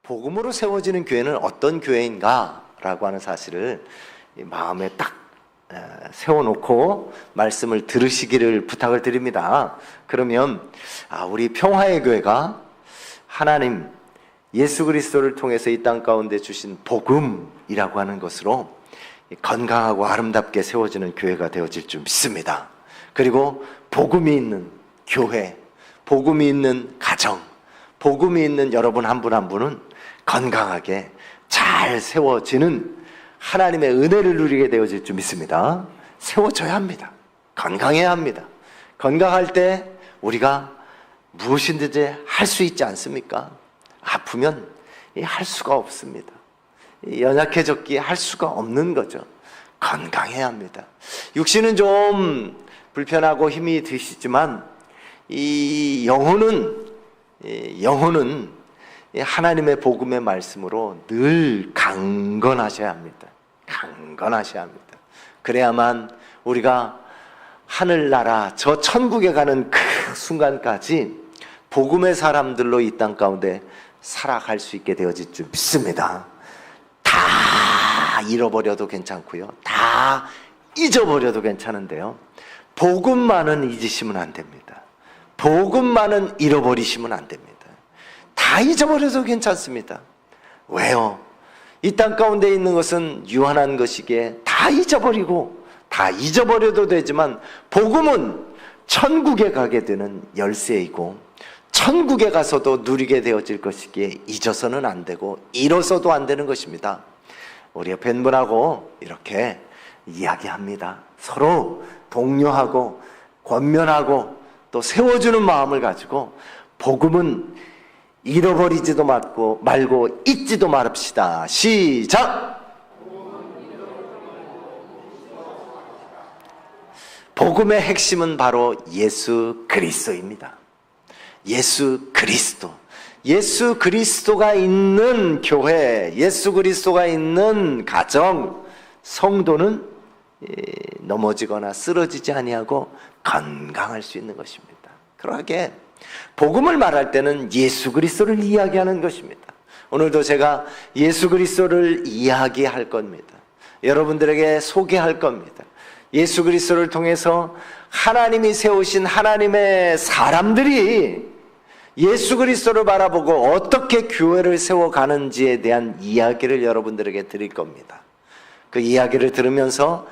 복음으로 세워지는 교회는 어떤 교회인가라고 하는 사실을 마음에 딱 세워놓고 말씀을 들으시기를 부탁을 드립니다. 그러면 우리 평화의 교회가 하나님 예수 그리스도를 통해서 이 땅 가운데 주신 복음이라고 하는 것으로 건강하고 아름답게 세워지는 교회가 되어질 줄 믿습니다. 그리고 복음이 있는 교회, 복음이 있는 가정, 복음이 있는 여러분 한 분 한 분은 건강하게 잘 세워지는 하나님의 은혜를 누리게 되어질 줄 믿습니다. 세워져야 합니다. 건강해야 합니다. 건강할 때 우리가 무엇이든지 할 수 있지 않습니까? 아프면 할 수가 없습니다. 연약해졌기에 할 수가 없는 거죠. 건강해야 합니다. 육신은 좀 불편하고 힘이 드시지만 이 영혼은 하나님의 복음의 말씀으로 늘 강건하셔야 합니다. 강건하셔야 합니다. 그래야만 우리가 하늘나라 저 천국에 가는 그 순간까지 복음의 사람들로 이 땅 가운데 살아갈 수 있게 되어질 줄 믿습니다. 다 잃어버려도 괜찮고요, 다 잊어버려도 괜찮은데요, 복음만은 잊으시면 안 됩니다. 복음만은 잃어버리시면 안 됩니다. 다 잊어버려도 괜찮습니다. 왜요? 이 땅 가운데 있는 것은 유한한 것이기에 다 잊어버리고 다 잊어버려도 되지만 복음은 천국에 가게 되는 열쇠이고 천국에 가서도 누리게 되어질 것이기에 잊어서는 안 되고 잃어서도 안 되는 것입니다. 우리 옆에 있는 분하고 이렇게 이야기합니다. 서로 독려하고 권면하고 또 세워주는 마음을 가지고 복음은 잃어버리지도 말고 잊지도 말읍시다. 시작! 복음의 핵심은 바로 예수 그리스도입니다. 예수 그리스도. 예수 그리스도가 있는 교회, 예수 그리스도가 있는 가정, 성도는 넘어지거나 쓰러지지 아니하고 건강할 수 있는 것입니다. 그러하게 복음을 말할 때는 예수 그리스도를 이야기하는 것입니다. 오늘도 제가 예수 그리스도를 이야기할 겁니다. 여러분들에게 소개할 겁니다. 예수 그리스도를 통해서 하나님이 세우신 하나님의 사람들이 예수 그리스도를 바라보고 어떻게 교회를 세워가는지에 대한 이야기를 여러분들에게 드릴 겁니다. 그 이야기를 들으면서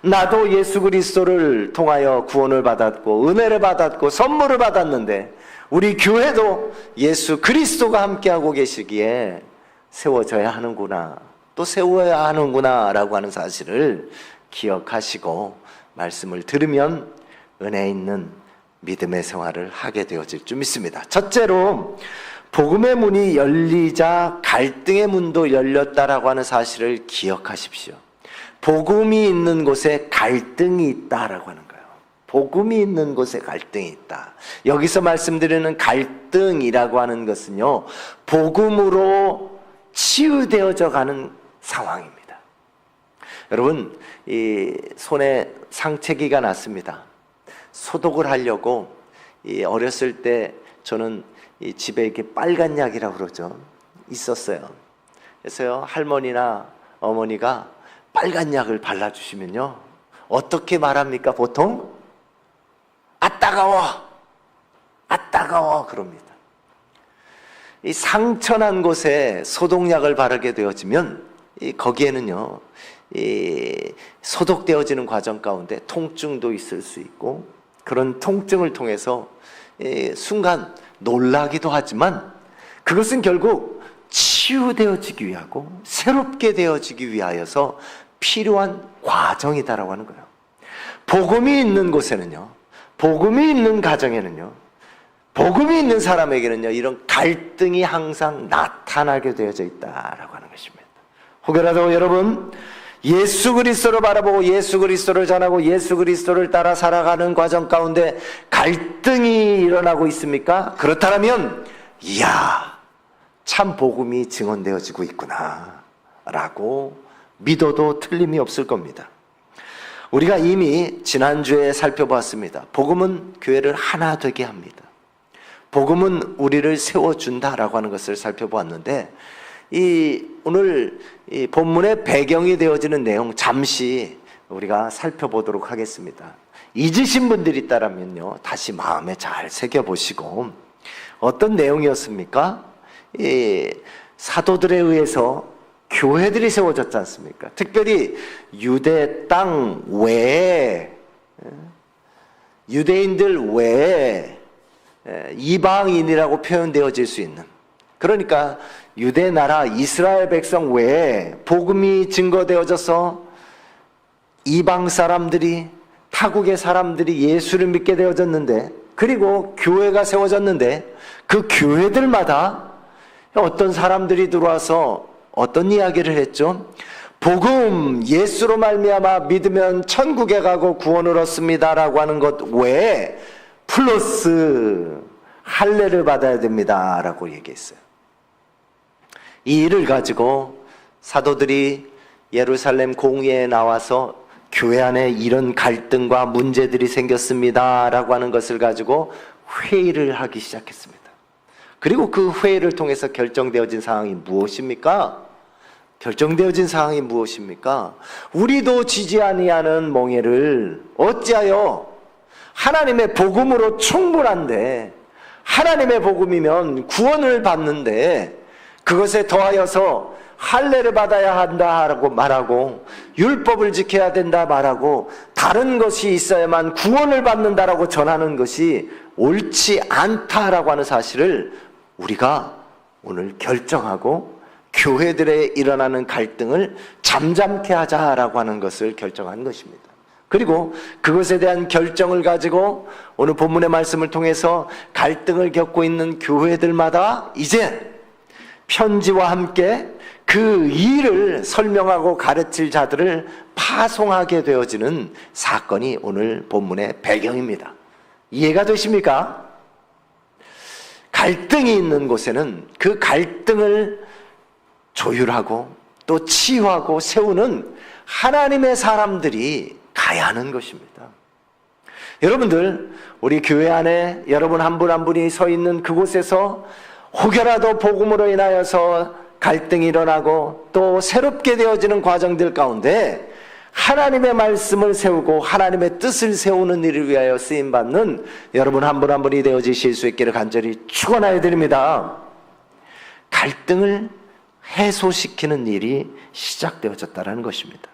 나도 예수 그리스도를 통하여 구원을 받았고 은혜를 받았고 선물을 받았는데 우리 교회도 예수 그리스도가 함께하고 계시기에 세워져야 하는구나, 또 세워야 하는구나 라고 하는 사실을 기억하시고 말씀을 들으면 은혜 있는 믿음의 생활을 하게 되어질 줄 믿습니다. 첫째로 복음의 문이 열리자 갈등의 문도 열렸다라고 하는 사실을 기억하십시오. 복음이 있는 곳에 갈등이 있다라고 하는 거예요. 복음이 있는 곳에 갈등이 있다. 여기서 말씀드리는 갈등이라고 하는 것은요, 복음으로 치유되어져 가는 상황입니다. 여러분, 이 손에 상처기가 났습니다. 소독을 하려고 어렸을 때 저는 이 집에 이렇게 빨간 약이라고 그러죠, 있었어요. 그래서요, 할머니나 어머니가 빨간 약을 발라주시면요, 어떻게 말합니까? 보통 따가워 그럽니다. 이 상처난 곳에 소독약을 바르게 되어지면 거기에는요, 이 소독되어지는 과정 가운데 통증도 있을 수 있고, 그런 통증을 통해서 순간 놀라기도 하지만 그것은 결국 치유되어지기 위하고 새롭게 되어지기 위하여서 필요한 과정이다라고 하는 거예요. 복음이 있는 곳에는요, 복음이 있는 가정에는요, 복음이 있는 사람에게는요, 이런 갈등이 항상 나타나게 되어져 있다라고 하는 것입니다. 혹여라도 여러분 예수 그리스도를 바라보고 예수 그리스도를 전하고 예수 그리스도를 따라 살아가는 과정 가운데 갈등이 일어나고 있습니까? 그렇다면 참 복음이 증언되어지고 있구나 라고 믿어도 틀림이 없을 겁니다. 우리가 이미 지난주에 살펴봤습니다. 복음은 교회를 하나 되게 합니다. 복음은 우리를 세워준다라고 하는 것을 살펴보았는데, 오늘 이 본문의 배경이 되어지는 내용 잠시 우리가 살펴보도록 하겠습니다. 잊으신 분들이 있다면요, 다시 마음에 잘 새겨보시고, 어떤 내용이었습니까? 이 사도들에 의해서 교회들이 세워졌지 않습니까? 특별히 유대 땅 외에, 유대인들 외에 이방인이라고 표현되어질 수 있는, 그러니까 유대 나라 이스라엘 백성 외에 복음이 증거되어져서 이방 사람들이, 타국의 사람들이 예수를 믿게 되어졌는데, 그리고 교회가 세워졌는데, 그 교회들마다 어떤 사람들이 들어와서 어떤 이야기를 했죠? 복음, 예수로 말미암아 믿으면 천국에 가고 구원을 얻습니다라고 하는 것 외에 플러스 할례를 받아야 됩니다라고 얘기했어요. 이 일을 가지고 사도들이 예루살렘 공회에 나와서 교회 안에 이런 갈등과 문제들이 생겼습니다라고 하는 것을 가지고 회의를 하기 시작했습니다. 그리고 그 회의를 통해서 결정되어진 상황이 무엇입니까? 결정되어진 상황이 무엇입니까? 우리도 지지 아니하는 멍에를 어찌하여 하나님의 복음으로 충분한데, 하나님의 복음이면 구원을 받는데 그것에 더하여서 할례를 받아야 한다라고 말하고, 율법을 지켜야 된다 말하고, 다른 것이 있어야만 구원을 받는다라고 전하는 것이 옳지 않다라고 하는 사실을 우리가 오늘 결정하고, 교회들에 일어나는 갈등을 잠잠케 하자라고 하는 것을 결정한 것입니다. 그리고 그것에 대한 결정을 가지고 오늘 본문의 말씀을 통해서 갈등을 겪고 있는 교회들마다 이제 편지와 함께 그 일을 설명하고 가르칠 자들을 파송하게 되어지는 사건이 오늘 본문의 배경입니다. 이해가 되십니까? 갈등이 있는 곳에는 그 갈등을 조율하고 또 치유하고 세우는 하나님의 사람들이 가야 하는 것입니다. 여러분들, 우리 교회 안에 여러분 한 분 한 분이 서 있는 그곳에서 혹여라도 복음으로 인하여서 갈등이 일어나고 또 새롭게 되어지는 과정들 가운데 하나님의 말씀을 세우고 하나님의 뜻을 세우는 일을 위하여 쓰임받는 여러분 한 분 한 분이 되어지실 수 있기를 간절히 축원하여 드립니다. 갈등을 해소시키는 일이 시작되어졌다는 것입니다.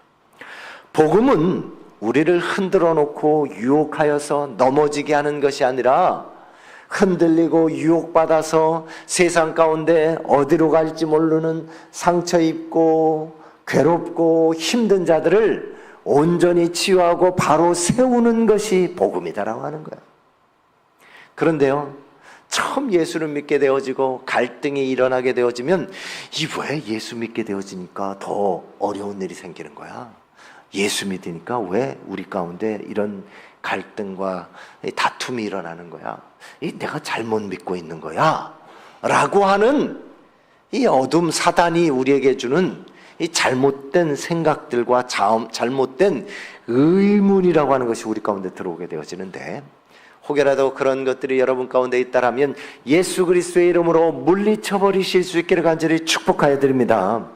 복음은 우리를 흔들어 놓고 유혹하여서 넘어지게 하는 것이 아니라, 흔들리고 유혹받아서 세상 가운데 어디로 갈지 모르는 상처 입고 괴롭고 힘든 자들을 온전히 치유하고 바로 세우는 것이 복음이다라고 하는 거예요. 그런데요, 처음 예수를 믿게 되어지고 갈등이 일어나게 되어지면 왜 예수 믿게 되어지니까 더 어려운 일이 생기는 거야? 예수 믿으니까 왜 우리 가운데 이런 갈등과 다툼이 일어나는 거야? 내가 잘못 믿고 있는 거야? 라고 하는 이 어둠 사단이 우리에게 주는 이 잘못된 생각들과 잘못된 의문이라고 하는 것이 우리 가운데 들어오게 되어지는데, 혹여라도 그런 것들이 여러분 가운데 있다라면 예수 그리스도의 이름으로 물리쳐 버리실 수 있기를 간절히 축복하여 드립니다.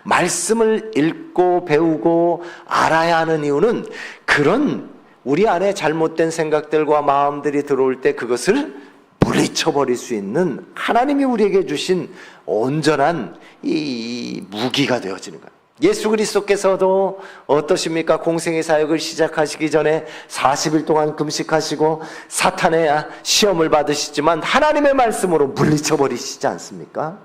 말씀을 읽고 배우고 알아야 하는 이유는 그런 우리 안에 잘못된 생각들과 마음들이 들어올 때 그것을 물리쳐 버릴 수 있는 하나님이 우리에게 주신 온전한 이 무기가 되어지는 거예요. 예수 그리스도께서도 어떠십니까? 공생의 사역을 시작하시기 전에 40일 동안 금식하시고 사탄의 시험을 받으시지만 하나님의 말씀으로 물리쳐 버리시지 않습니까?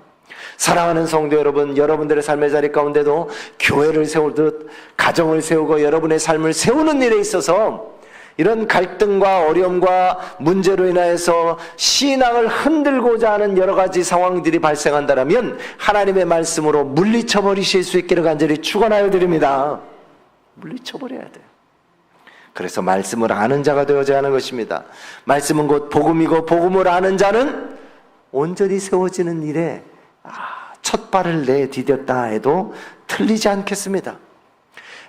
사랑하는 성도 여러분, 여러분들의 삶의 자리 가운데도 교회를 세우듯 가정을 세우고 여러분의 삶을 세우는 일에 있어서 이런 갈등과 어려움과 문제로 인하여서 신앙을 흔들고자 하는 여러 가지 상황들이 발생한다면 하나님의 말씀으로 물리쳐 버리실 수 있기를 간절히 축원하여 드립니다. 물리쳐 버려야 돼요. 그래서 말씀을 아는 자가 되어져야 하는 것입니다. 말씀은 곧 복음이고 복음을 아는 자는 온전히 세워지는 일에 첫 발을 내디뎠다 해도 틀리지 않겠습니다.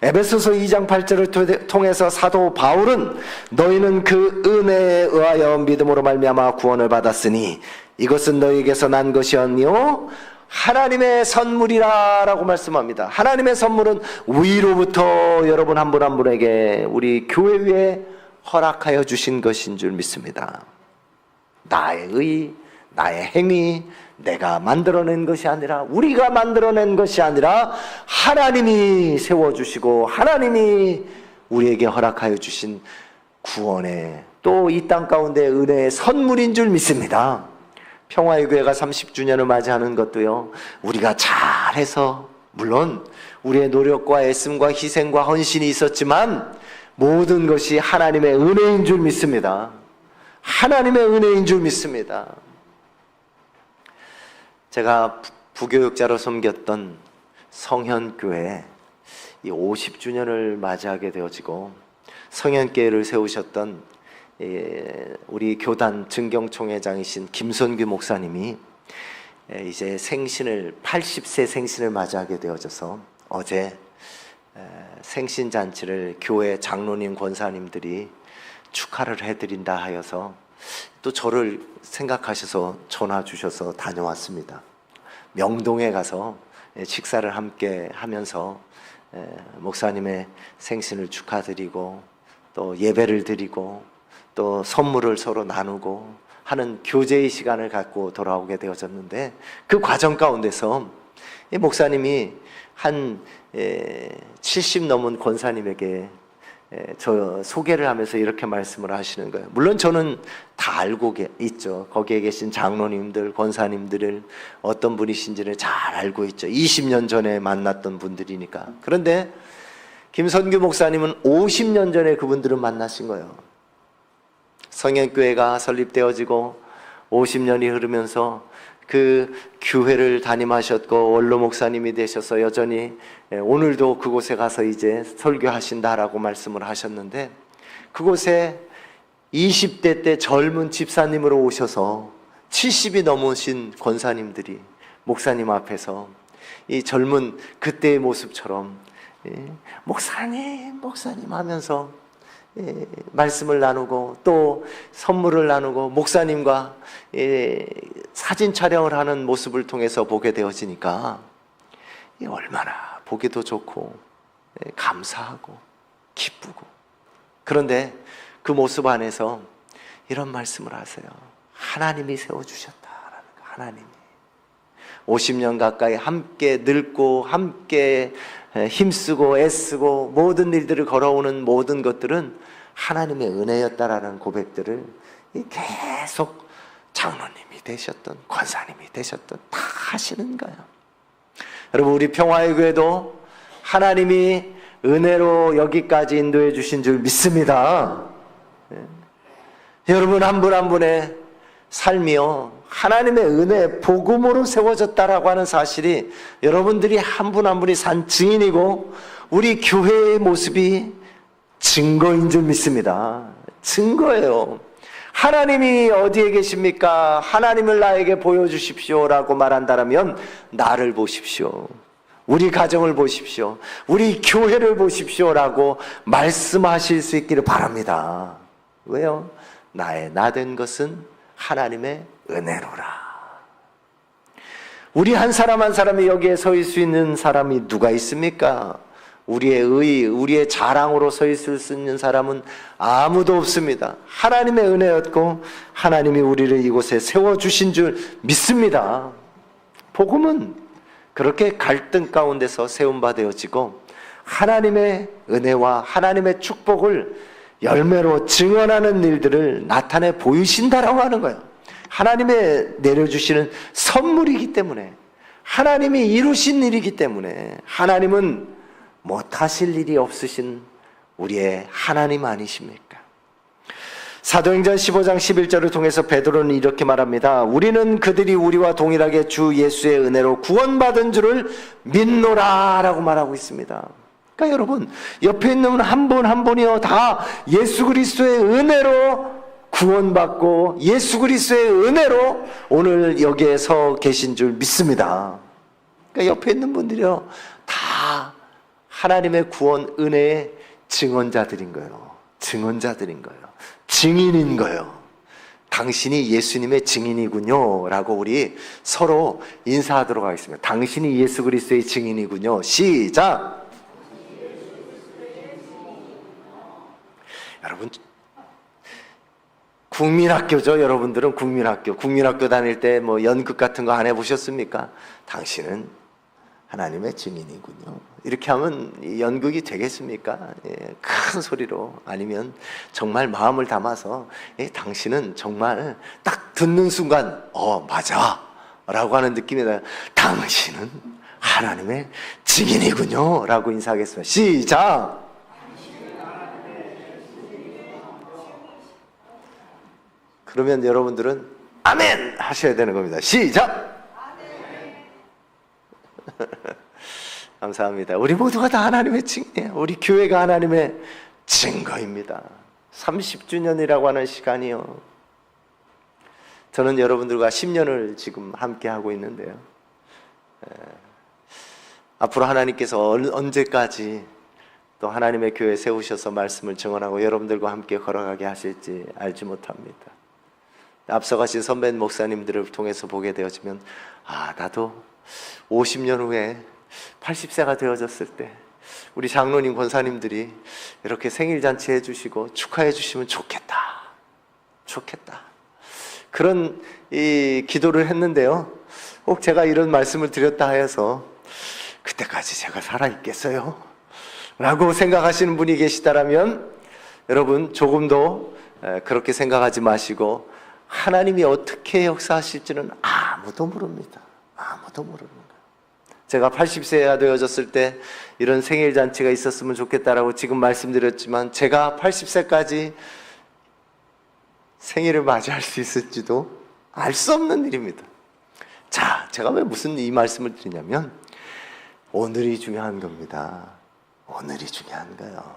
에베소서 2장 8절을 통해서 사도 바울은 너희는 그 은혜에 의하여 믿음으로 말미암아 구원을 받았으니 이것은 너희에게서 난 것이 아니요 하나님의 선물이라 라고 말씀합니다. 하나님의 선물은 위로부터 여러분 한 분 한 분에게 우리 교회 위에 허락하여 주신 것인 줄 믿습니다. 나의 의, 나의 행위, 내가 만들어낸 것이 아니라, 우리가 만들어낸 것이 아니라 하나님이 세워주시고 하나님이 우리에게 허락하여 주신 구원의, 또 이 땅 가운데 은혜의 선물인 줄 믿습니다. 평화의 교회가 30주년을 맞이하는 것도요, 우리가 잘해서, 물론 우리의 노력과 애씀과 희생과 헌신이 있었지만 모든 것이 하나님의 은혜인 줄 믿습니다. 하나님의 은혜인 줄 믿습니다. 제가 부교육자로 섬겼던 성현교회 이 50주년을 맞이하게 되어지고, 성현교회를 세우셨던 우리 교단 증경총회장이신 김선규 목사님이 이제 생신을 80세 생신을 맞이하게 되어져서 어제 생신잔치를 교회 장로님 권사님들이 축하를 해드린다 하여서 또 저를 생각하셔서 전화 주셔서 다녀왔습니다. 명동에 가서 식사를 함께 하면서 목사님의 생신을 축하드리고 또 예배를 드리고 또 선물을 서로 나누고 하는 교제의 시간을 갖고 돌아오게 되어졌는데, 그 과정 가운데서 목사님이 한 70 넘은 권사님에게 저 소개를 하면서 이렇게 말씀을 하시는 거예요. 물론 저는 다 알고 있죠. 거기에 계신 장로님들, 권사님들을 어떤 분이신지를 잘 알고 있죠. 20년 전에 만났던 분들이니까. 그런데 김선규 목사님은 50년 전에 그분들을 만나신 거예요. 성현교회가 설립되어지고 50년이 흐르면서 그 교회를 담임하셨고 원로 목사님이 되셔서 여전히 오늘도 그곳에 가서 이제 설교하신다라고 말씀을 하셨는데, 그곳에 20대 때 젊은 집사님으로 오셔서 70이 넘으신 권사님들이 목사님 앞에서 이 젊은 그때의 모습처럼 목사님 하면서 말씀을 나누고 또 선물을 나누고 목사님과 사진 촬영을 하는 모습을 통해서 보게 되어지니까 얼마나 보기도 좋고 감사하고 기쁘고, 그런데 그 모습 안에서 이런 말씀을 하세요. 하나님이 세워주셨다라는 거. 하나님이 50년 가까이 함께 늙고 함께 힘쓰고 애쓰고 모든 일들을 걸어오는 모든 것들은 하나님의 은혜였다라는 고백들을 계속 장로님이 되셨던 권사님이 되셨던 다 하시는 거예요. 여러분, 우리 평화의 교회도 하나님이 은혜로 여기까지 인도해 주신 줄 믿습니다. 여러분 한 분 한 분의 삶이요, 하나님의 은혜, 복음으로 세워졌다라고 하는 사실이 여러분들이 한 분 한 분이 산 증인이고, 우리 교회의 모습이 증거인 줄 믿습니다. 증거예요. 하나님이 어디에 계십니까? 하나님을 나에게 보여주십시오 라고 말한다면 나를 보십시오, 우리 가정을 보십시오, 우리 교회를 보십시오 라고 말씀하실 수 있기를 바랍니다. 왜요? 나의 나된 것은 하나님의 은혜로라. 우리 한 사람 한 사람이 여기에 서 있을 수 있는 사람이 누가 있습니까? 우리의 의, 우리의 자랑으로 서 있을 수 있는 사람은 아무도 없습니다. 하나님의 은혜였고 하나님이 우리를 이곳에 세워주신 줄 믿습니다. 복음은 그렇게 갈등 가운데서 세움바 되어지고 하나님의 은혜와 하나님의 축복을 열매로 증언하는 일들을 나타내 보이신다라고 하는 거예요. 하나님의 내려주시는 선물이기 때문에, 하나님이 이루신 일이기 때문에, 하나님은 못하실 일이 없으신 우리의 하나님 아니십니까? 사도행전 15장 11절을 통해서 베드로는 이렇게 말합니다. 우리는 그들이 우리와 동일하게 주 예수의 은혜로 구원받은 줄을 믿노라 라고 말하고 있습니다. 그러니까 여러분, 옆에 있는 한 분 한 분이요 다 예수 그리스도의 은혜로 구원받고 예수 그리스도의 은혜로 오늘 여기에 서 계신 줄 믿습니다. 그러니까 옆에 있는 분들이요 다 하나님의 구원 은혜의 증언자들인 거예요. 증언자들인 거예요. 증인인 거예요. 당신이 예수님의 증인이군요 라고 우리 서로 인사하도록 하겠습니다. 당신이 예수 그리스도의 증인이군요. 시작! 여러분, 국민학교죠. 여러분들은 국민학교 다닐 때 뭐 연극 같은 거 안 해보셨습니까? 당신은 하나님의 증인이군요. 이렇게 하면 연극이 되겠습니까? 예, 큰 소리로, 아니면 정말 마음을 담아서 당신은 정말 딱 듣는 순간 맞아 라고 하는 느낌이 나요. 당신은 하나님의 증인이군요 라고 인사하겠습니다. 시작! 그러면 여러분들은 아멘 하셔야 되는 겁니다. 시작! 감사합니다. 우리 모두가 다 하나님의 증인이에요. 우리 교회가 하나님의 증거입니다. 30주년이라고 하는 시간이요. 저는 여러분들과 10년을 지금 함께 하고 있는데요. 앞으로 하나님께서 언제까지 또 하나님의 교회 세우셔서 말씀을 증언하고 여러분들과 함께 걸어가게 하실지 알지 못합니다. 앞서가신 선배 목사님들을 통해서 보게 되어지면 나도 50년 후에 80세가 되어졌을 때 우리 장로님 권사님들이 이렇게 생일잔치 해주시고 축하해 주시면 좋겠다. 그런 이 기도를 했는데요. 꼭 제가 이런 말씀을 드렸다 해서 그때까지 제가 살아있겠어요? 라고 생각하시는 분이 계시다라면 여러분 조금 더 그렇게 생각하지 마시고 하나님이 어떻게 역사하실지는 아무도 모릅니다. 제가 80세가 되어졌을 때 이런 생일잔치가 있었으면 좋겠다라고 지금 말씀드렸지만 제가 80세까지 생일을 맞이할 수 있을지도 알 수 없는 일입니다. 자, 제가 왜 무슨 이 말씀을 드리냐면 오늘이 중요한 겁니다. 오늘이 중요한 거예요.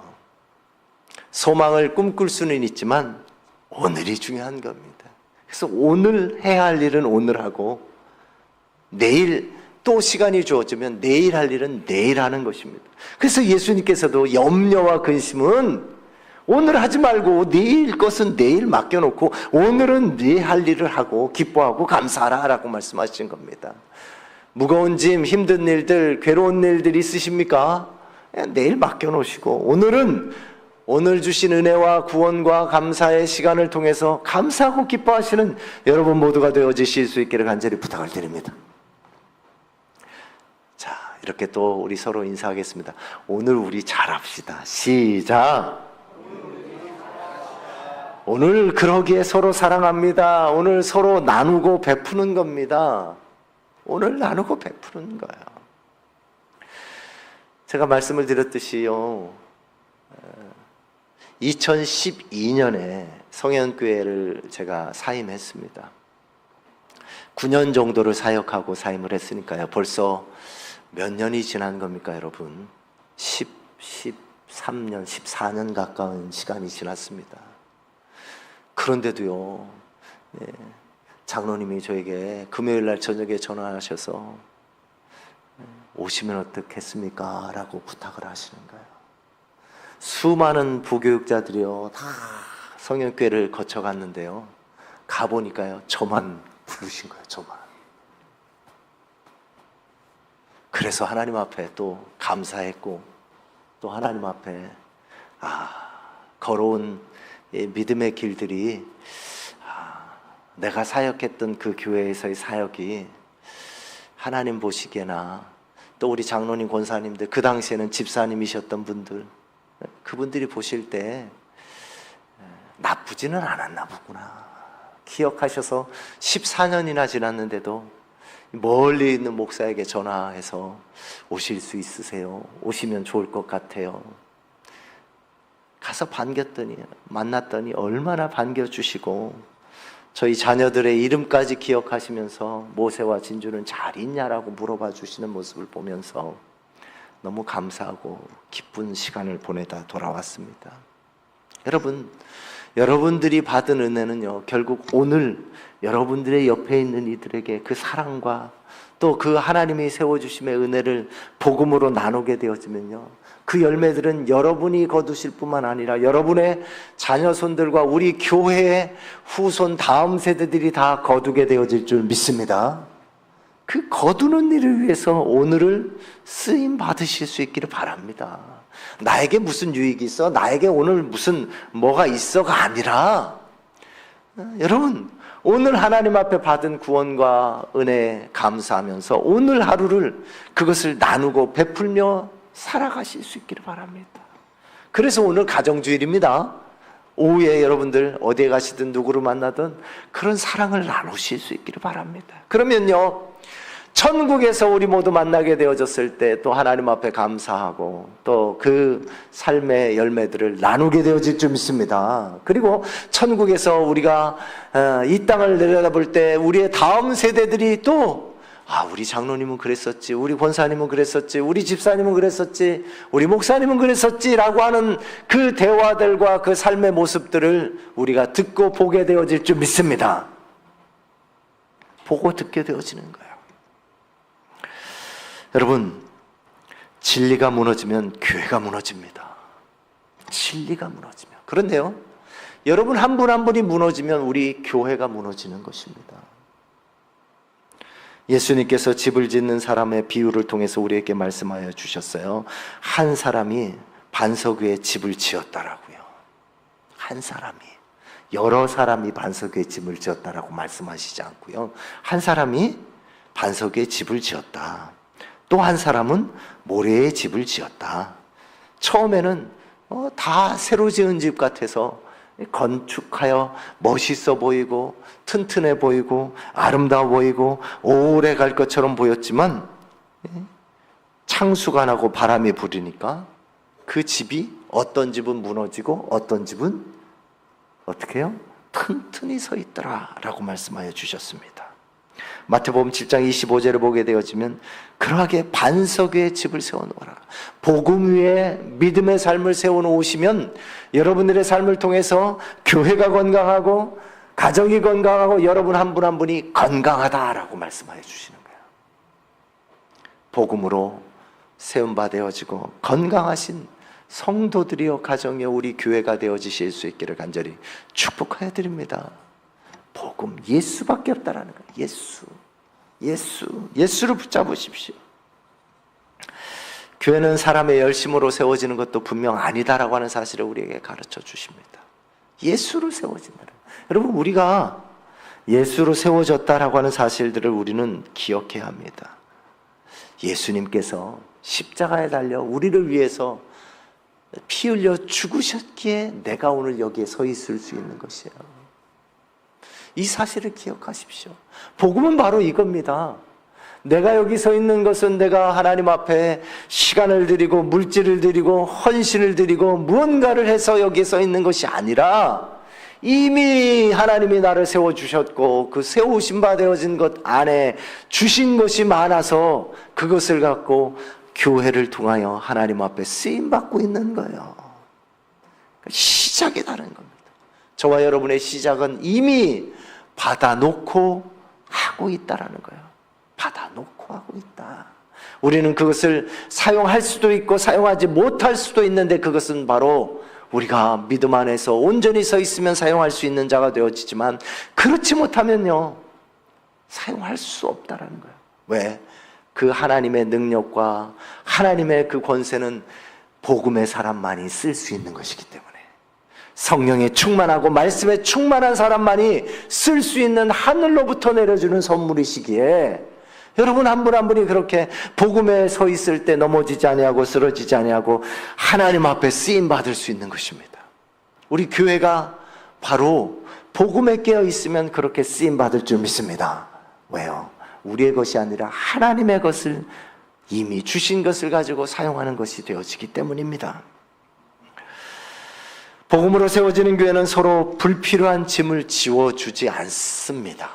소망을 꿈꿀 수는 있지만 오늘이 중요한 겁니다. 그래서 오늘 해야 할 일은 오늘 하고 내일 또 시간이 주어지면 내일 할 일은 내일 하는 것입니다. 그래서 예수님께서도 염려와 근심은 오늘 하지 말고 내일 것은 내일 맡겨놓고 오늘은 네 할 일을 하고 기뻐하고 감사하라 라고 말씀하신 겁니다. 무거운 짐, 힘든 일들, 괴로운 일들 있으십니까? 내일 맡겨놓으시고 오늘은 오늘 주신 은혜와 구원과 감사의 시간을 통해서 감사하고 기뻐하시는 여러분 모두가 되어지실 수 있기를 간절히 부탁을 드립니다. 자, 이렇게 또 우리 서로 인사하겠습니다. 오늘 우리 잘합시다. 시작! 오늘 그러기에 서로 사랑합니다. 오늘 서로 나누고 베푸는 겁니다. 오늘 나누고 베푸는 거예요. 제가 말씀을 드렸듯이요, 2012년에 성현교회를 제가 사임했습니다. 9년 정도를 사역하고 사임을 했으니까요. 벌써 몇 년이 지난 겁니까, 여러분? 13년, 14년 가까운 시간이 지났습니다. 그런데도요, 장로님이 저에게 금요일 날 저녁에 전화하셔서 오시면 어떻겠습니까? 라고 부탁을 하시는 거예요. 수많은 부교육자들이요, 다 성현교회를 거쳐갔는데요, 가보니까요, 저만 부르신 거예요. 저만. 그래서 하나님 앞에 또 감사했고, 또 하나님 앞에 걸어온 믿음의 길들이 내가 사역했던 그 교회에서의 사역이 하나님 보시기에나 또 우리 장로님 권사님들, 그 당시에는 집사님이셨던 분들, 그분들이 보실 때 나쁘지는 않았나 보구나 기억하셔서 14년이나 지났는데도 멀리 있는 목사에게 전화해서 오실 수 있으세요? 오시면 좋을 것 같아요. 가서 반겼더니, 만났더니 얼마나 반겨주시고 저희 자녀들의 이름까지 기억하시면서 모세와 진주는 잘 있냐라고 물어봐 주시는 모습을 보면서 너무 감사하고 기쁜 시간을 보내다 돌아왔습니다. 여러분, 여러분들이 받은 은혜는요, 결국 오늘 여러분들의 옆에 있는 이들에게 그 사랑과 또 그 하나님이 세워주심의 은혜를 복음으로 나누게 되어지면요, 그 열매들은 여러분이 거두실 뿐만 아니라 여러분의 자녀손들과 우리 교회의 후손 다음 세대들이 다 거두게 되어질 줄 믿습니다. 그 거두는 일을 위해서 오늘을 쓰임 받으실 수 있기를 바랍니다. 나에게 무슨 유익이 있어? 나에게 오늘 무슨 뭐가 있어가 아니라, 여러분, 오늘 하나님 앞에 받은 구원과 은혜에 감사하면서 오늘 하루를 그것을 나누고 베풀며 살아가실 수 있기를 바랍니다. 그래서 오늘 가정주일입니다. 오후에 여러분들 어디에 가시든 누구를 만나든 그런 사랑을 나누실 수 있기를 바랍니다. 그러면요, 천국에서 우리 모두 만나게 되어졌을 때 또 하나님 앞에 감사하고 또 그 삶의 열매들을 나누게 되어질 줄 믿습니다. 그리고 천국에서 우리가 이 땅을 내려다볼 때 우리의 다음 세대들이 또 우리 장로님은 그랬었지, 우리 권사님은 그랬었지, 우리 집사님은 그랬었지, 우리 목사님은 그랬었지 라고 하는 그 대화들과 그 삶의 모습들을 우리가 듣고 보게 되어질 줄 믿습니다. 보고 듣게 되어지는 거예요. 여러분, 진리가 무너지면 교회가 무너집니다. 진리가 무너지면. 그런데요, 여러분 한 분 한 분이 무너지면 우리 교회가 무너지는 것입니다. 예수님께서 집을 짓는 사람의 비유를 통해서 우리에게 말씀하여 주셨어요. 한 사람이 반석 위에 집을 지었다라고요. 한 사람이, 여러 사람이 반석 위에 집을 지었다라고 말씀하시지 않고요, 한 사람이 반석 위에 집을 지었다. 또 한 사람은 모래에 집을 지었다. 처음에는 다 새로 지은 집 같아서 건축하여 멋있어 보이고 튼튼해 보이고 아름다워 보이고 오래 갈 것처럼 보였지만, 창수가 나고 바람이 부리니까 그 집이 어떤 집은 무너지고 어떤 집은 어떻게 해요? 튼튼히 서 있더라 라고 말씀하여 주셨습니다. 마태복음 7장 25절을 보게 되어지면 그러하게 반석 위에 집을 세워놓으라. 복음 위에 믿음의 삶을 세워놓으시면 여러분들의 삶을 통해서 교회가 건강하고 가정이 건강하고 여러분 한 분 한 분이 건강하다라고 말씀하여 주시는 거예요. 복음으로 세움바 되어지고 건강하신 성도들이여 가정에 우리 교회가 되어지실 수 있기를 간절히 축복하여 드립니다. 복음, 예수밖에 없다라는 거예요. 예수를 붙잡으십시오. 교회는 사람의 열심으로 세워지는 것도 분명 아니다라고 하는 사실을 우리에게 가르쳐 주십니다. 예수로 세워진다는 거예요. 여러분, 우리가 예수로 세워졌다라고 하는 사실들을 우리는 기억해야 합니다. 예수님께서 십자가에 달려 우리를 위해서 피 흘려 죽으셨기에 내가 오늘 여기에 서 있을 수 있는 것이에요. 이 사실을 기억하십시오. 복음은 바로 이겁니다. 내가 여기 서 있는 것은 내가 하나님 앞에 시간을 드리고 물질을 드리고 헌신을 드리고 무언가를 해서 여기 서 있는 것이 아니라 이미 하나님이 나를 세워주셨고 그 세우신 바 되어진 것 안에 주신 것이 많아서 그것을 갖고 교회를 통하여 하나님 앞에 쓰임받고 있는 거예요. 시작이 다른 겁니다. 저와 여러분의 시작은 이미 받아놓고 하고 있다라는 거예요. 받아놓고 하고 있다. 우리는 그것을 사용할 수도 있고 사용하지 못할 수도 있는데 그것은 바로 우리가 믿음 안에서 온전히 서 있으면 사용할 수 있는 자가 되어지지만 그렇지 못하면요, 사용할 수 없다라는 거예요. 왜? 그 하나님의 능력과 하나님의 그 권세는 복음의 사람만이 쓸 수 있는 것이기 때문에, 성령에 충만하고 말씀에 충만한 사람만이 쓸 수 있는 하늘로부터 내려주는 선물이시기에 여러분 한 분 한 분이 그렇게 복음에 서 있을 때 넘어지지 아니하고 쓰러지지 아니하고 하나님 앞에 쓰임 받을 수 있는 것입니다. 우리 교회가 바로 복음에 깨어 있으면 그렇게 쓰임 받을 줄 믿습니다. 왜요? 우리의 것이 아니라 하나님의 것을, 이미 주신 것을 가지고 사용하는 것이 되어지기 때문입니다. 복음으로 세워지는 교회는 서로 불필요한 짐을 지워주지 않습니다.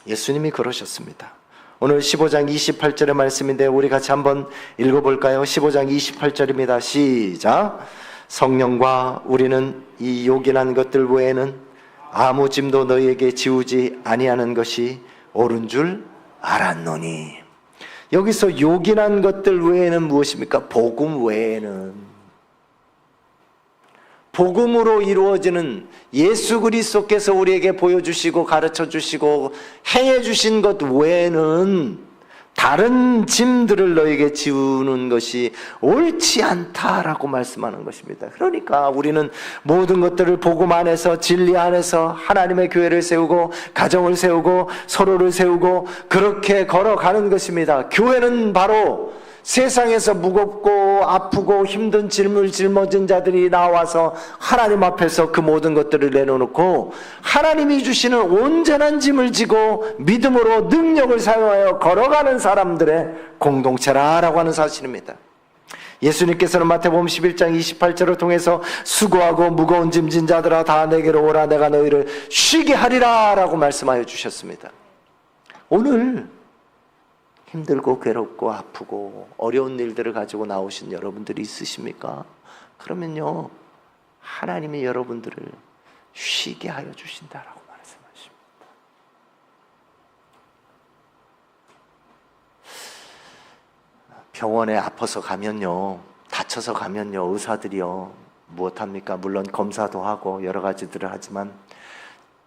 예수님이 그러셨습니다. 오늘 15장 28절의 말씀인데 우리 같이 한번 읽어볼까요? 15장 28절입니다. 시작. 성령과 우리는 이 요긴한 것들 외에는 아무 짐도 너희에게 지우지 아니하는 것이 옳은 줄 알았노니. 여기서 요긴한 것들 외에는 무엇입니까? 복음 외에는, 복음으로 이루어지는 예수 그리스도께서 우리에게 보여주시고 가르쳐주시고 행해주신 것 외에는 다른 짐들을 너에게 지우는 것이 옳지 않다라고 말씀하는 것입니다. 그러니까 우리는 모든 것들을 복음 안에서, 진리 안에서 하나님의 교회를 세우고 가정을 세우고 서로를 세우고 그렇게 걸어가는 것입니다. 교회는 바로 세상에서 무겁고 아프고 힘든 짐을 짊어진 자들이 나와서 하나님 앞에서 그 모든 것들을 내려놓고 하나님이 주시는 온전한 짐을 지고 믿음으로 능력을 사용하여 걸어가는 사람들의 공동체라고 하는 사실입니다. 예수님께서는 마태복음 11장 28절을 통해서 수고하고 무거운 짐진 자들아 다 내게로 오라 내가 너희를 쉬게 하리라 라고 말씀하여 주셨습니다. 오늘 힘들고 괴롭고 아프고 어려운 일들을 가지고 나오신 여러분들이 있으십니까? 그러면요, 하나님이 여러분들을 쉬게 하여 주신다라고 말씀하십니다. 병원에 아파서 가면요, 다쳐서 가면요, 의사들이요 무엇합니까? 물론 검사도 하고 여러 가지들을 하지만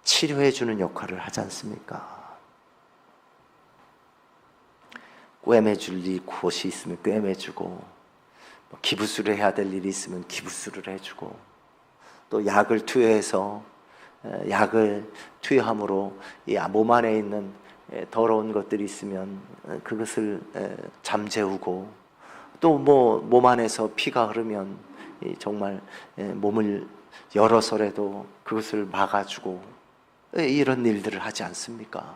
치료해 주는 역할을 하지 않습니까? 꿰매줄 곳이 있으면 꿰매주고, 기부술을 해야 될 일이 있으면 기부술을 해주고, 또 약을 투여해서 약을 투여함으로 이 몸 안에 있는 더러운 것들이 있으면 그것을 잠재우고, 또 몸 안에서 피가 흐르면 정말 몸을 열어서라도 그것을 막아주고, 이런 일들을 하지 않습니까?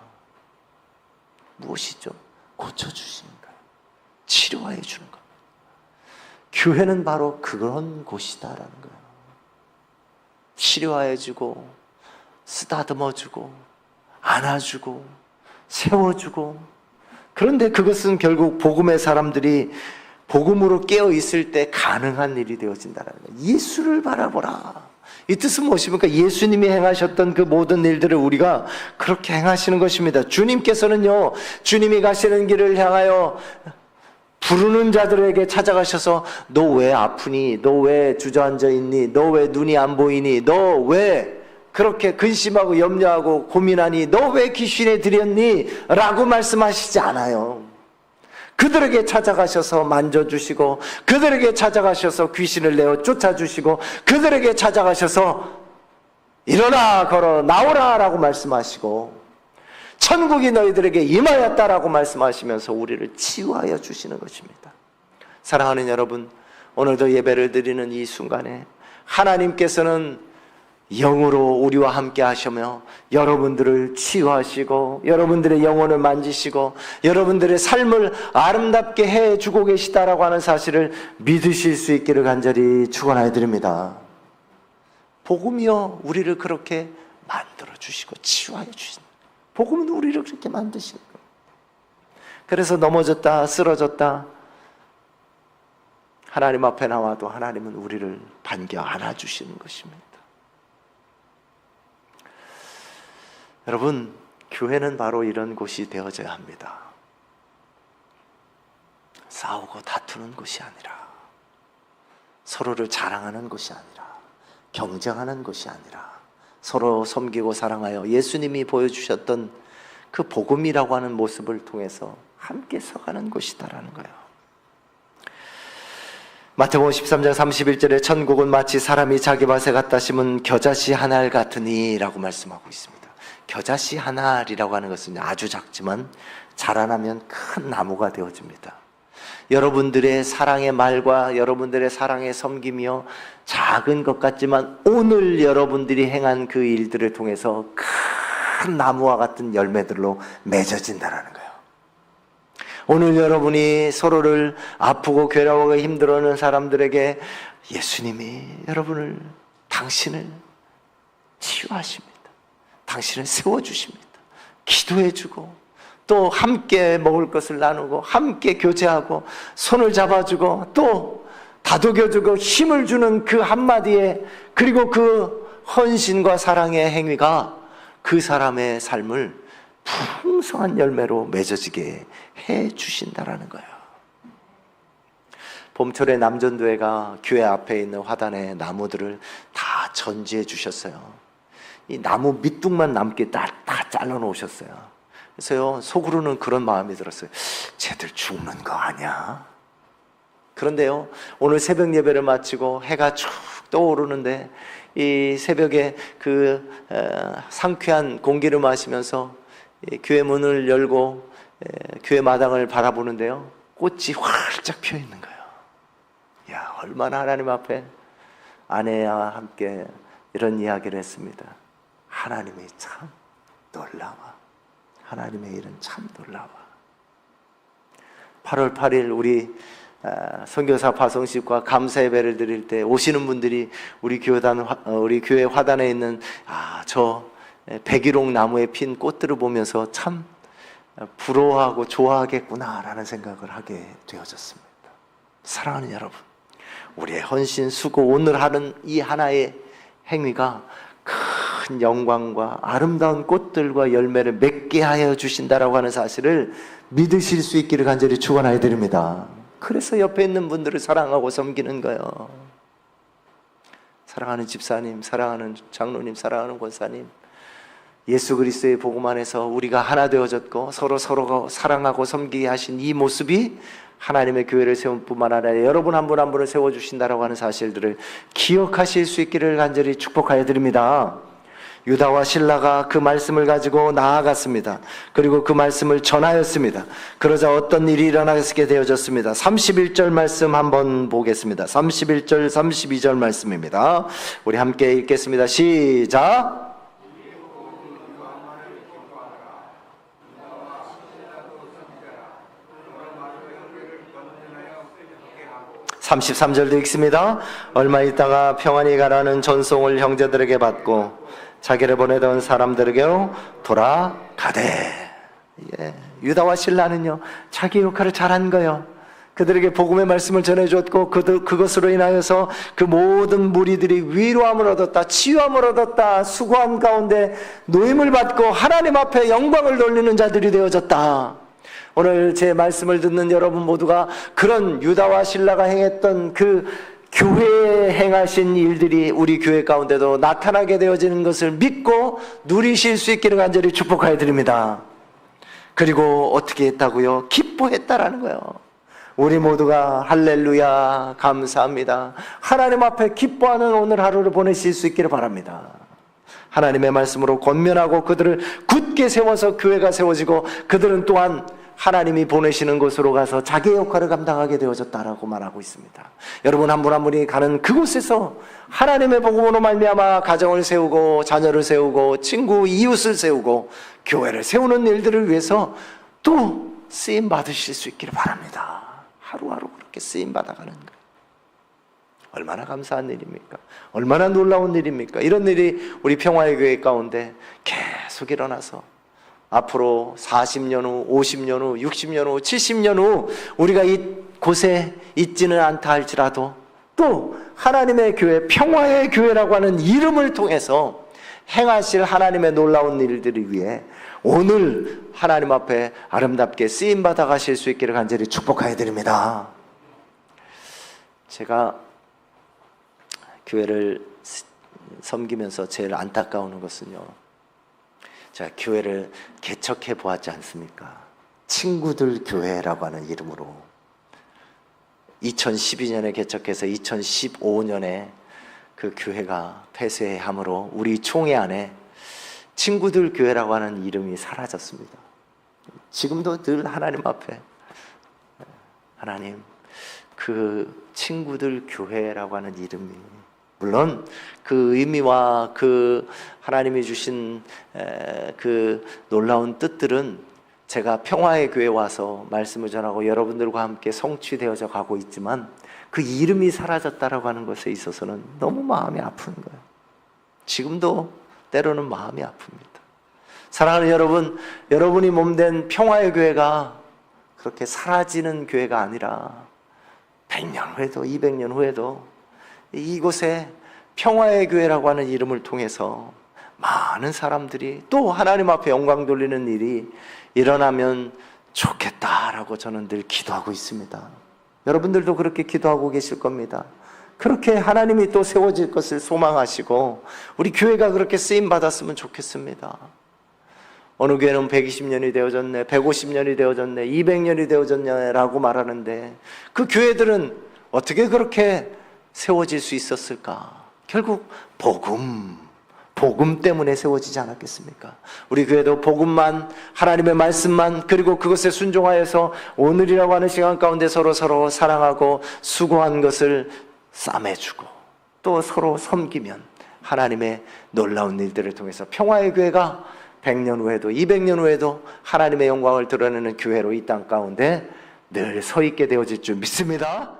무엇이죠? 고쳐주시는 거예요. 치료해 주는 겁니다. 교회는 바로 그런 곳이다라는 거예요. 치료해 주고, 쓰다듬어 주고, 안아주고, 세워주고. 그런데 그것은 결국 복음의 사람들이 복음으로 깨어 있을 때 가능한 일이 되어진다는 거예요. 예수를 바라보라. 이 뜻은 무엇입니까? 예수님이 행하셨던 그 모든 일들을 우리가 그렇게 행하시는 것입니다. 주님께서는요, 주님이 가시는 길을 향하여 부르는 자들에게 찾아가셔서 너 왜 아프니? 너 왜 주저앉아 있니? 너 왜 눈이 안 보이니? 너 왜 그렇게 근심하고 염려하고 고민하니? 너 왜 귀신에 들였니? 라고 말씀하시지 않아요. 그들에게 찾아가셔서 만져주시고, 그들에게 찾아가셔서 귀신을 내어 쫓아주시고, 그들에게 찾아가셔서 일어나 걸어 나오라 라고 말씀하시고, 천국이 너희들에게 임하였다라고 말씀하시면서 우리를 치유하여 주시는 것입니다. 사랑하는 여러분, 오늘도 예배를 드리는 이 순간에 하나님께서는 영으로 우리와 함께 하시며 여러분들을 치유하시고 여러분들의 영혼을 만지시고 여러분들의 삶을 아름답게 해주고 계시다라고 하는 사실을 믿으실 수 있기를 간절히 축원하여 드립니다. 복음이요, 우리를 그렇게 만들어주시고 치유하여 주신다. 복음은 우리를 그렇게 만드시는 거예요. 그래서 넘어졌다 쓰러졌다 하나님 앞에 나와도 하나님은 우리를 반겨 안아주시는 것입니다. 여러분, 교회는 바로 이런 곳이 되어져야 합니다. 싸우고 다투는 곳이 아니라, 서로를 자랑하는 곳이 아니라, 경쟁하는 곳이 아니라, 서로 섬기고 사랑하여 예수님이 보여주셨던 그 복음이라고 하는 모습을 통해서 함께 서가는 곳이다라는 거예요. 마태복음 13장 31절에 천국은 마치 사람이 자기 밭에 갖다 심은 겨자씨 한 알 같으니 라고 말씀하고 있습니다. 겨자씨 한 알이라고 하는 것은 아주 작지만 자라나면 큰 나무가 되어집니다. 여러분들의 사랑의 말과 여러분들의 사랑의 섬김이요, 작은 것 같지만 오늘 여러분들이 행한 그 일들을 통해서 큰 나무와 같은 열매들로 맺어진다는 거예요. 오늘 여러분이 서로를 아프고 괴로워하고 힘들어하는 사람들에게 예수님이 여러분을, 당신을 치유하십니다. 당신을 세워주십니다. 기도해주고 또 함께 먹을 것을 나누고 함께 교제하고 손을 잡아주고 또 다독여주고 힘을 주는 그 한마디에, 그리고 그 헌신과 사랑의 행위가 그 사람의 삶을 풍성한 열매로 맺어지게 해 주신다라는 거예요. 봄철에 남전도회가 교회 앞에 있는 화단의 나무들을 다 전지해 주셨어요. 이 나무 밑둥만 남게 다 잘라 놓으셨어요. 그래서요, 속으로는 그런 마음이 들었어요. 쟤들 죽는 거 아니야? 그런데요, 오늘 새벽 예배를 마치고 해가 쭉 떠오르는데 이 새벽에 그 상쾌한 공기를 마시면서 교회 문을 열고 교회 마당을 바라보는데요, 꽃이 활짝 피어 있는 거예요. 야, 얼마나 하나님 앞에 아내와 함께 이런 이야기를 했습니다. 하나님이 참 놀라워. 하나님의 일은 참 놀라워. 8월 8일 우리 선교사 파송식과 감사 예배를 드릴 때 오시는 분들이 우리 교회 화단에 있는 저 백일홍 나무에 핀 꽃들을 보면서 참 부러워하고 좋아하겠구나라는 생각을 하게 되어졌습니다. 사랑하는 여러분, 우리의 헌신, 수고, 오늘 하는 이 하나의 행위가 큰 영광과 아름다운 꽃들과 열매를 맺게 하여 주신다라고 하는 사실을 믿으실 수 있기를 간절히 축원하여 드립니다. 그래서 옆에 있는 분들을 사랑하고 섬기는 거예요. 사랑하는 집사님, 사랑하는 장로님, 사랑하는 권사님, 예수 그리스도의 복음 안에서 우리가 하나 되어졌고 서로가 사랑하고 섬기게 하신 이 모습이 하나님의 교회를 세운 뿐만 아니라 여러분 한 분 한 분을 세워주신다라고 하는 사실들을 기억하실 수 있기를 간절히 축복하여 드립니다. 유다와 실라가 그 말씀을 가지고 나아갔습니다. 그리고 그 말씀을 전하였습니다. 그러자 어떤 일이 일어나게 되어졌습니다. 31절 말씀 한번 보겠습니다. 31절 32절 말씀입니다. 우리 함께 읽겠습니다. 시작. 33절도 읽습니다. 얼마 있다가 평안히 가라는 전송을 형제들에게 받고 자기를 보내던 사람들에게로 돌아가되. 유다와 실라는요, 자기 역할을 잘한 거예요. 그들에게 복음의 말씀을 전해줬고 그것으로 인하여서 그 모든 무리들이 위로함을 얻었다, 치유함을 얻었다, 수고한 가운데 노임을 받고 하나님 앞에 영광을 돌리는 자들이 되어졌다. 오늘 제 말씀을 듣는 여러분 모두가 그런 유다와 실라가 행했던 그 교회에 행하신 일들이 우리 교회 가운데도 나타나게 되어지는 것을 믿고 누리실 수 있기를 간절히 축복하여 드립니다. 그리고 어떻게 했다고요? 기뻐했다라는 거예요. 우리 모두가 할렐루야, 감사합니다, 하나님 앞에 기뻐하는 오늘 하루를 보내실 수 있기를 바랍니다. 하나님의 말씀으로 권면하고 그들을 굳게 세워서 교회가 세워지고 그들은 또한 하나님이 보내시는 곳으로 가서 자기의 역할을 감당하게 되어졌다라고 말하고 있습니다. 여러분 한 분 한 분이 가는 그곳에서 하나님의 복음으로 말미암아 가정을 세우고 자녀를 세우고 친구 이웃을 세우고 교회를 세우는 일들을 위해서 또 쓰임 받으실 수 있기를 바랍니다. 하루하루 그렇게 쓰임 받아가는 거예요. 얼마나 감사한 일입니까? 얼마나 놀라운 일입니까? 이런 일이 우리 평화의 교회 가운데 계속 일어나서 앞으로 40년 후, 50년 후, 60년 후, 70년 후 우리가 이곳에 있지는 않다 할지라도 또 하나님의 교회, 평화의 교회라고 하는 이름을 통해서 행하실 하나님의 놀라운 일들을 위해 오늘 하나님 앞에 아름답게 쓰임받아 가실 수 있기를 간절히 축복하여 드립니다. 제가 교회를 섬기면서 제일 안타까운 것은요, 제가 교회를 개척해 보았지 않습니까? 친구들 교회라고 하는 이름으로 2012년에 개척해서 2015년에 그 교회가 폐쇄함으로 우리 총회 안에 친구들 교회라고 하는 이름이 사라졌습니다. 지금도 늘 하나님 앞에 하나님, 그 친구들 교회라고 하는 이름이, 물론 그 의미와 그 하나님이 주신 그 놀라운 뜻들은 제가 평화의 교회에 와서 말씀을 전하고 여러분들과 함께 성취되어져 가고 있지만 그 이름이 사라졌다라고 하는 것에 있어서는 너무 마음이 아픈 거예요. 지금도 때로는 마음이 아픕니다. 사랑하는 여러분, 여러분이 몸된 평화의 교회가 그렇게 사라지는 교회가 아니라 100년 후에도 200년 후에도 이곳에 평화의 교회라고 하는 이름을 통해서 많은 사람들이 또 하나님 앞에 영광 돌리는 일이 일어나면 좋겠다라고 저는 늘 기도하고 있습니다. 여러분들도 그렇게 기도하고 계실 겁니다. 그렇게 하나님이 또 세워질 것을 소망하시고 우리 교회가 그렇게 쓰임 받았으면 좋겠습니다. 어느 교회는 120년이 되어졌네, 150년이 되어졌네, 200년이 되어졌냐라고 말하는데 그 교회들은 어떻게 그렇게 세워질 수 있었을까? 결국 복음 때문에 세워지지 않았겠습니까? 우리 교회도 복음만, 하나님의 말씀만, 그리고 그것에 순종하여서 오늘이라고 하는 시간 가운데 서로 사랑하고 수고한 것을 싸매주고 또 서로 섬기면 하나님의 놀라운 일들을 통해서 평화의 교회가 100년 후에도 200년 후에도 하나님의 영광을 드러내는 교회로 이 땅 가운데 늘 서 있게 되어질 줄 믿습니다.